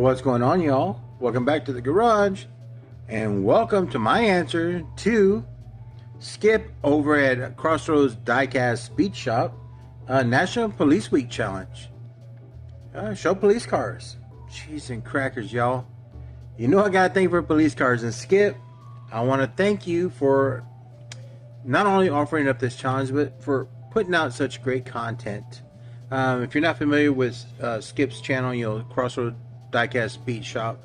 What's going on, y'all? Welcome back to the garage, and welcome to my answer to Skip over at Crossroads Diecast Speed Shop National Police Week Challenge. Show police cars. Cheese and crackers, y'all. You know I gotta thank for police cars. And Skip, I want to thank you for not only offering up this challenge, but for putting out such great content. If you're not familiar with Skip's channel, you know, Crossroads Diecast Speed Shop,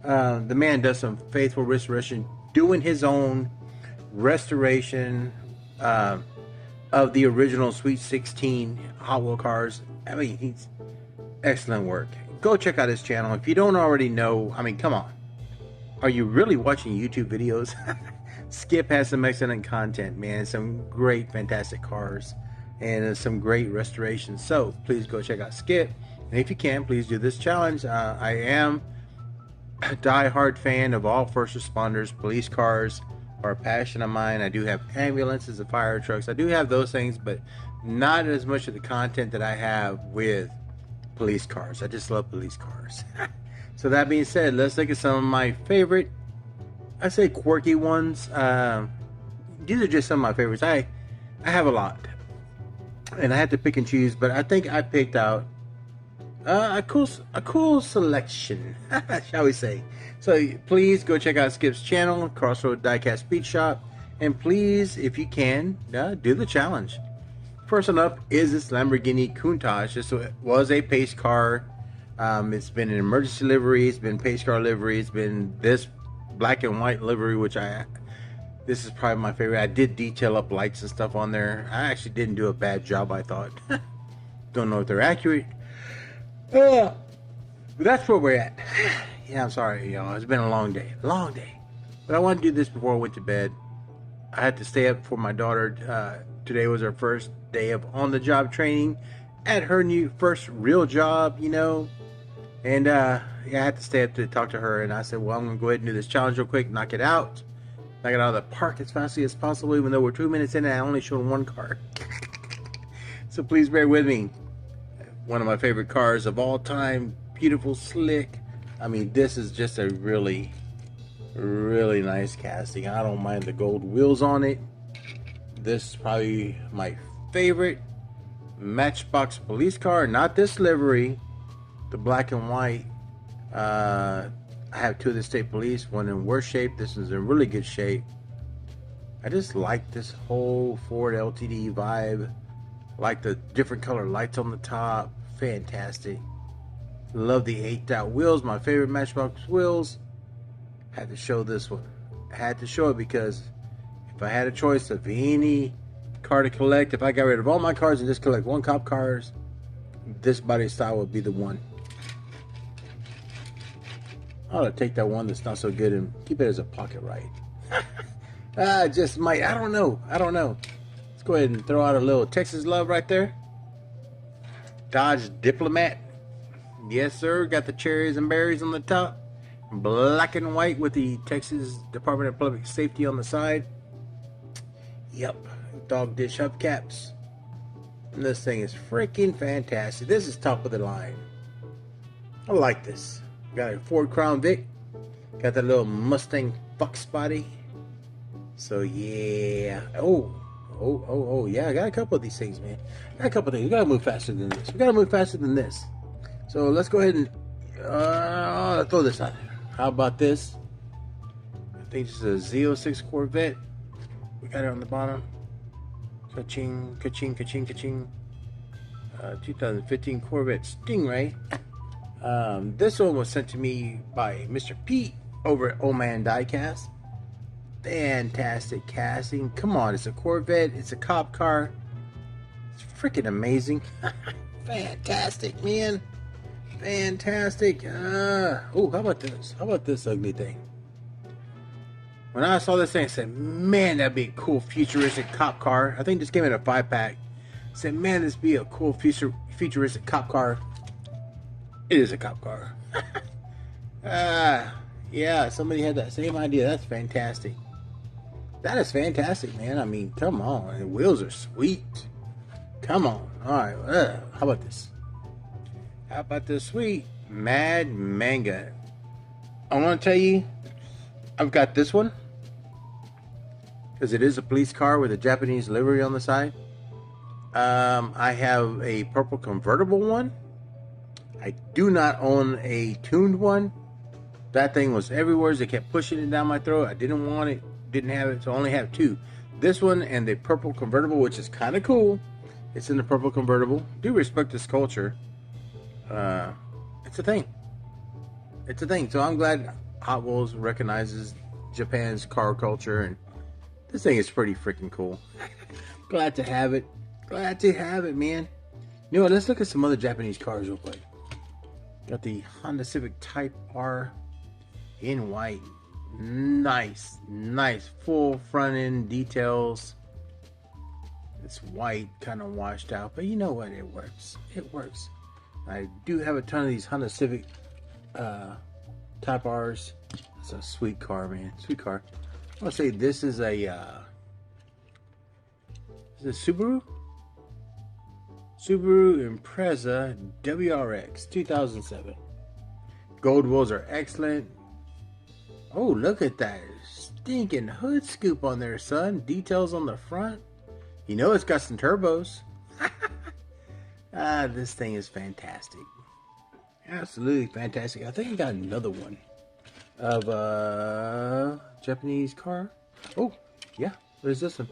the man does some faithful restoration, doing his own restoration of the original Sweet 16 Hot Wheel cars. I mean, he's excellent work. Go check out his channel. If you don't already know, I mean, come on. Are you really watching YouTube videos? Skip has some excellent content, man. Some great, fantastic cars and some great restorations. So please go check out Skip. And if you can, please do this challenge. I am a die-hard fan of all first responders. Police cars are a passion of mine. I do have ambulances and fire trucks. I do have those things, but not as much of the content that I have with police cars. I just love police cars. So that being said, let's look at some of my favorite, I say quirky ones. These are just some of my favorites. I have a lot, and I had to pick and choose, but I think I picked out a cool selection, shall we say. So please go check out Skip's channel, Crossroads Diecast Speed Shop, and please, if you can, do the challenge. First one up is this Lamborghini Countach. This was a pace car. It's been an emergency livery, it's been pace car livery, it's been this black and white livery, which this is probably my favorite. I did detail up lights and stuff on there. I actually didn't do a bad job, I thought. Don't know if they're accurate. But that's where we're at. Yeah, I'm sorry, y'all. It's been a long day. But I wanted to do this before I went to bed. I had to stay up for my daughter. Today was her first day of on-the-job training at her new first real job, you know. And yeah, I had to stay up to talk to her. And I said, well, I'm going to go ahead and do this challenge real quick. Knock it out of the park as fast as possible, even though we're 2 minutes in and I only showed one car. So please bear with me. One of my favorite cars of all time. Beautiful, slick. I mean, this is just a really, really nice casting. I don't mind the gold wheels on it. This is probably my favorite Matchbox police car. Not this livery, the black and white. I have two of the state police, one in worse shape, this is in really good shape. I just like this whole Ford LTD vibe. Like the different color lights on the top. Fantastic. Love the 8-dot wheels, my favorite Matchbox wheels. Had to show this one. I had to show it because if I had a choice of any car to collect, if I got rid of all my cars and just collect one cop cars, this body style would be the one. I ought to take that one that's not so good and keep it as a pocket ride. Just might. I don't know. Let's go ahead and throw out a little Texas love right there. Dodge Diplomat. Yes, sir. Got the cherries and berries on the top. Black and white with the Texas Department of Public Safety on the side. Yep. Dog dish hubcaps. And this thing is freaking fantastic. This is top of the line. I like this. Got a Ford Crown Vic. Got that little Mustang Fox body. So yeah. Oh yeah, I got a couple of these things, man. Got a couple of things. We gotta move faster than this. So let's go ahead and throw this out there. How about this? I think this is a Z06 Corvette. We got it on the bottom. Ka-ching, ka-ching, ka-ching, ka-ching. 2015 Corvette Stingray. This one was sent to me by Mr. Pete over at Old Man Diecast. Fantastic casting. Come on, it's a Corvette. It's a cop car. It's freaking amazing. Fantastic, man. Fantastic. Oh, how about this? How about this ugly thing? When I saw this thing, I said, man, that'd be a cool futuristic cop car. I think this came in a 5-pack. I said, man, this would be a cool futuristic cop car. It is a cop car. Yeah, somebody had that same idea. That's fantastic. That is fantastic, man. I mean, come on. The wheels are sweet. Come on. All right. How about this? How about this sweet Mad Manga. I want to tell you, I've got this one because it is a police car with a Japanese livery on the side. I have a purple convertible one. I do not own a tuned one. That thing was everywhere. They kept pushing it down my throat. I didn't want it, didn't have it, so I only have two. This one and the purple convertible, which is kind of cool. It's in the purple convertible. Do respect this culture. It's a thing. It's a thing. So I'm glad Hot Wheels recognizes Japan's car culture, and this thing is pretty freaking cool. Glad to have it. Glad to have it, man. You know what? Let's look at some other Japanese cars real quick. Got the Honda Civic Type R in white. Nice, nice full front end details. It's white, kind of washed out, but you know what? It works. It works. I do have a ton of these Honda Civic Type R's. It's a sweet car, man. Sweet car. I'll say this is a is it Subaru? Subaru Impreza WRX 2007. Gold wheels are excellent. Oh, look at that stinking hood scoop on there, son. Details on the front. You know it's got some turbos. This thing is fantastic. Absolutely fantastic. I think I got another one of a Japanese car. Oh, yeah. What is this one?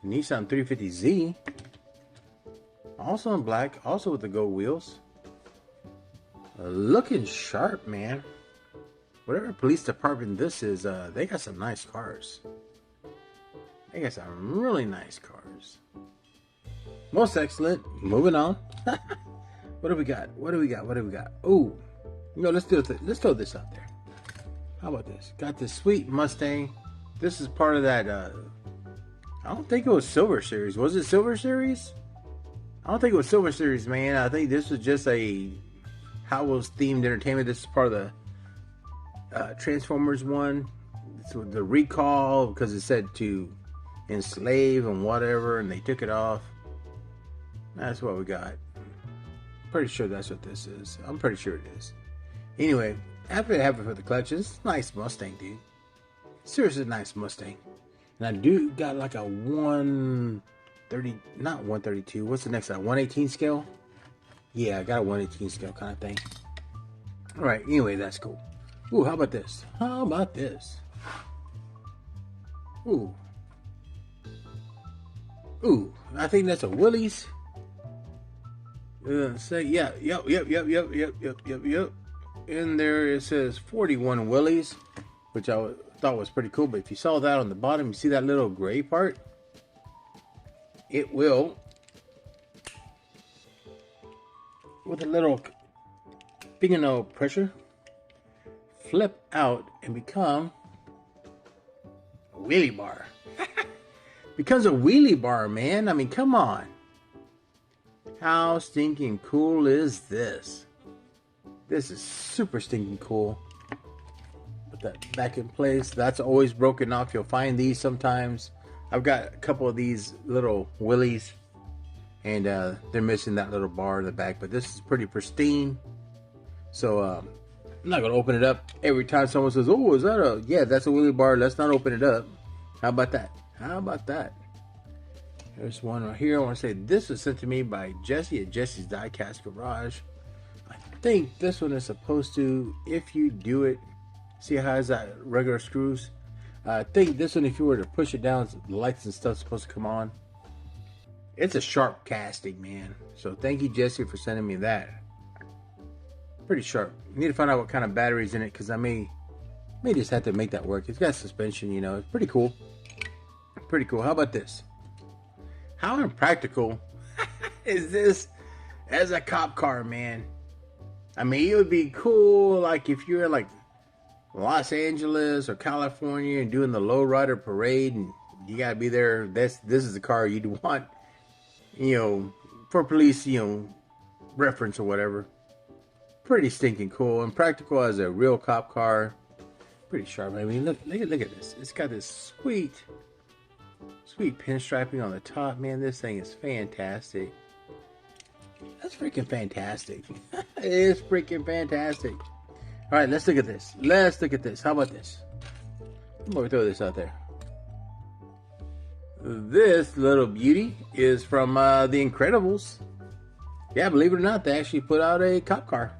Nissan 350Z. Also in black. Also with the gold wheels. Looking sharp, man. Whatever police department this is, they got some nice cars. They got some really nice cars. Most excellent. Moving on. What do we got? What do we got? What do we got? Oh, you know, let's throw this out there. How about this? Got this sweet Mustang. This is part of that. I don't think it was Silver Series. Was it Silver Series? I don't think it was Silver Series, man. I think this was just a Hot Wheels themed entertainment. This is part of the Transformers one. So the recall, because it said to enslave and whatever, and they took it off. That's what we got. Pretty sure that's what this is. I'm pretty sure it is. Anyway, happy to have it for the collection. It's a nice Mustang, dude. Seriously nice Mustang. And I do got like a 130, not 132. What's the next one? 118 scale? Yeah, I got a 118 scale kind of thing. Alright, anyway, that's cool. Ooh, how about this? How about this? Ooh. Ooh, I think that's a Willys. Say, yeah, yep. In there it says 41 Willys, which I thought was pretty cool. But if you saw that on the bottom, you see that little gray part? It will, with a little fingernail pressure, flip out and become a wheelie bar. Becomes a wheelie bar, man. I mean, come on. How stinking cool is this? This is super stinking cool. Put that back in place. That's always broken off. You'll find these sometimes. I've got a couple of these little Willys, and they're missing that little bar in the back, but this is pretty pristine. So I'm not gonna open it up every time someone says, "Oh, is that a?" Yeah, that's a wheelie bar. Let's not open it up. How about that? How about that? There's one right here. I want to say this was sent to me by Jesse at Jesse's Diecast Garage. I think this one is supposed to, if you do it, see how it has that regular screws. I think this one, if you were to push it down, the lights and stuff's supposed to come on. It's a sharp casting, man. So thank you, Jesse, for sending me that. Pretty sharp. Need to find out what kind of batteries in it, because I may just have to make that work. It's got suspension, you know. It's pretty cool. Pretty cool. How about this? How impractical is this as a cop car, man? I mean, it would be cool, like, if you're in, like, Los Angeles or California and doing the lowrider parade, and you gotta be there. This is the car you'd want, you know, for police, you know, reference or whatever. Pretty stinking cool and practical as a real cop car. Pretty sharp. I mean, look at this. It's got this sweet pinstriping on the top, man. This thing is fantastic. That's freaking fantastic. It is freaking fantastic. All right, let's look at this. Let's look at this. How about this? I'm going to throw this out there. This little beauty is from The Incredibles. Yeah, believe it or not, they actually put out a cop car.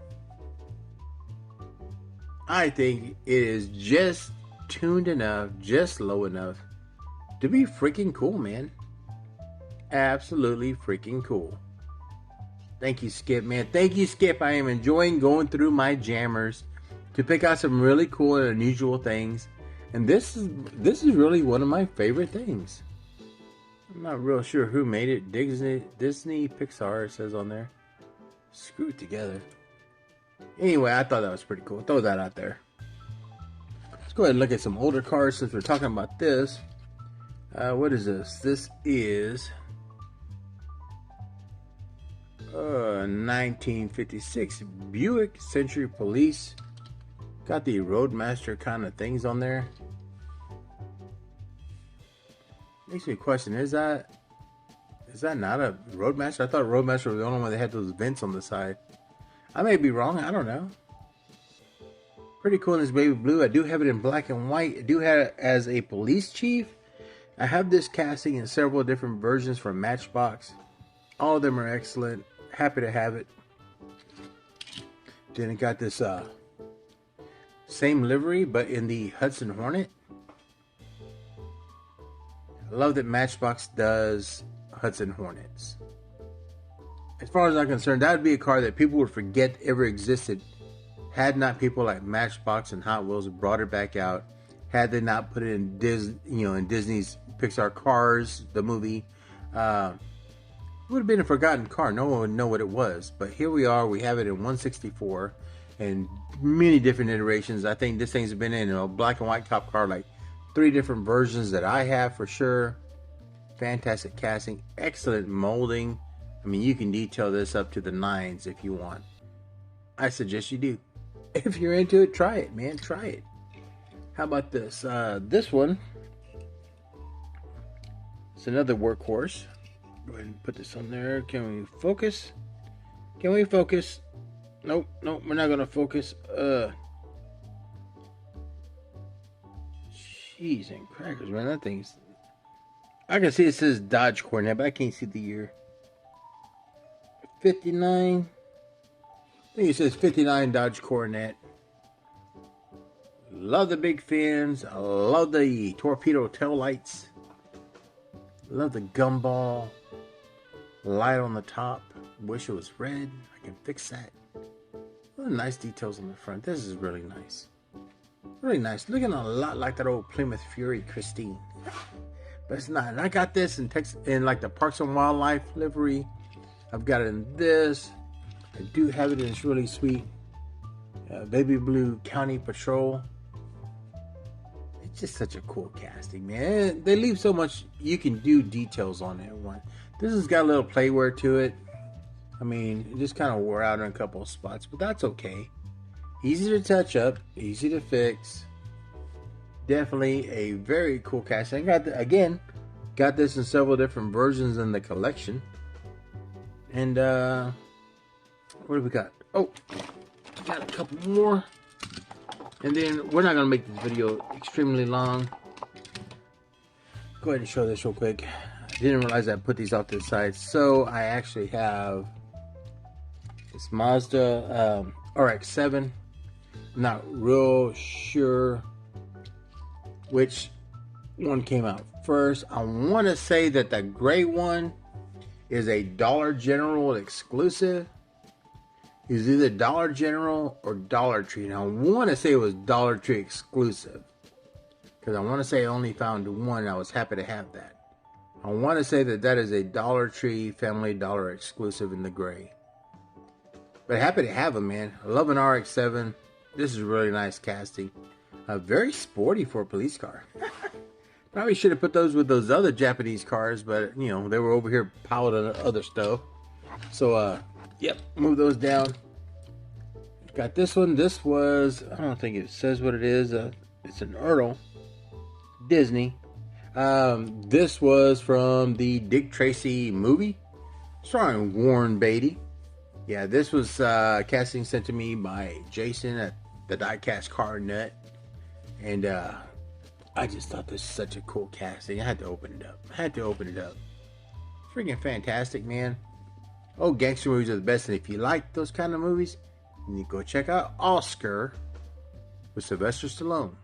I think it is just tuned enough, just low enough to be freaking cool, man. Absolutely freaking cool. Thank you, Skip, man. Thank you, Skip. I am enjoying going through my jammers to pick out some really cool and unusual things. And this is really one of my favorite things. I'm not real sure who made it. Disney, Pixar, it says on there. Screw it together. Anyway, I thought that was pretty cool. Throw that out there. Let's go ahead and look at some older cars since we're talking about this. What is this? This is 1956 Buick Century Police. Got the Roadmaster kind of things on there. Makes me question, is that not a Roadmaster? I thought Roadmaster was the only one that had those vents on the side. I may be wrong, I don't know. Pretty cool in this baby blue. I do have it in black and white. I do have it as a police chief. I have this casting in several different versions from Matchbox. All of them are excellent. Happy to have it. Then it got this same livery, but in the Hudson Hornet. I love that Matchbox does Hudson Hornets. As far as I'm concerned, that would be a car that people would forget ever existed had not people like Matchbox and Hot Wheels brought it back out. Had they not put it in Disney's Pixar Cars, the movie, it would have been a forgotten car. No one would know what it was. But here we are. We have it in 164 and many different iterations. I think this thing's been in a black and white cop car, like 3 different versions that I have for sure. Fantastic casting, excellent molding. I mean, you can detail this up to the 9s if you want. I suggest you do. If you're into it, try it, man. Try it. How about this? This one. It's another workhorse. Go ahead and put this on there. Can we focus? Can we focus? Nope, we're not gonna focus. Cheese and crackers, man. That thing's. I can see it says Dodge Coronet, but I can't see the year. 59. I think it says 59 Dodge Coronet. Love the big fins. I love the torpedo tail lights. Love the gumball light on the top. Wish it was red. I can fix that. Nice details on the front. This is really nice. Really nice. Looking a lot like that old Plymouth Fury Christine. But it's not. And I got this in like the Parks and Wildlife livery. I've got it in this. I do have it in this really sweet baby blue County Patrol. It's just such a cool casting, man. They leave so much. You can do details on it. This has got a little playwear to it. I mean, it just kind of wore out in a couple of spots, but that's okay. Easy to touch up, easy to fix. Definitely a very cool casting. Got this in several different versions in the collection. And what do we got? Oh, got a couple more. And then we're not gonna make this video extremely long. Go ahead and show this real quick. I didn't realize I put these off to the side. So I actually have this Mazda RX-7. I'm not real sure which one came out first. I want to say that the gray one is a Dollar General exclusive. It's either Dollar General or Dollar Tree. And I want to say it was Dollar Tree exclusive. Because I want to say I only found one and I was happy to have that. I want to say that is a Dollar Tree Family Dollar exclusive in the gray. But happy to have them, man. I love an RX-7. This is really nice casting. Very sporty for a police car. Probably should have put those with those other Japanese cars, but you know, they were over here piled on other stuff. So, yep, move those down. Got this one. This was, I don't think it says what it is. It's an Earl. Disney. This was from the Dick Tracy movie, starring Warren Beatty. Yeah, this was casting sent to me by Jason at the Diecast Car Nut, and I just thought this was such a cool casting. I had to open it up. Freaking fantastic, man. Oh, gangster movies are the best, and if you like those kind of movies, you need to go check out Oscar with Sylvester Stallone.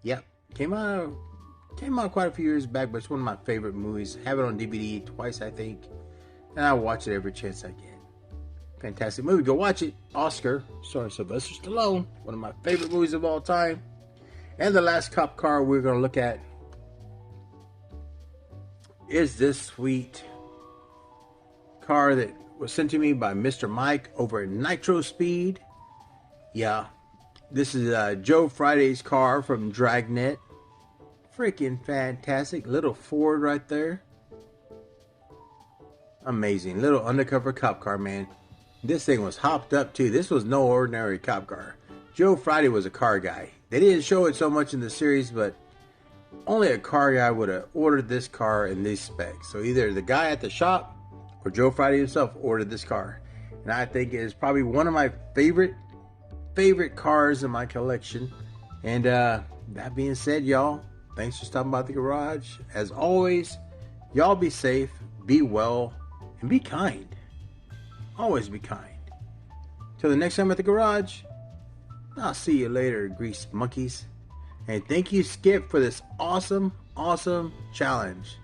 Yep, came out quite a few years back, but it's one of my favorite movies. Have it on DVD twice, I think, and I watch it every chance I get. Fantastic movie. Go watch it. Oscar, starring Sylvester Stallone, one of my favorite movies of all time. And the last cop car we're going to look at is this sweet car that was sent to me by Mr. Mike over at Nitro Speed. Yeah, this is Joe Friday's car from Dragnet. Freaking fantastic. Little Ford right there. Amazing. Little undercover cop car, man. This thing was hopped up too. This was no ordinary cop car. Joe Friday was a car guy. They didn't show it so much in the series, but only a car guy would have ordered this car in these specs. So either the guy at the shop or Joe Friday himself ordered this car. And I think it is probably one of my favorite cars in my collection. And that being said, y'all, thanks for stopping by the garage. As always, y'all be safe, be well, and be kind. Always be kind. Till the next time at the garage, I'll see you later, grease monkeys. And thank you, Skip, for this awesome challenge.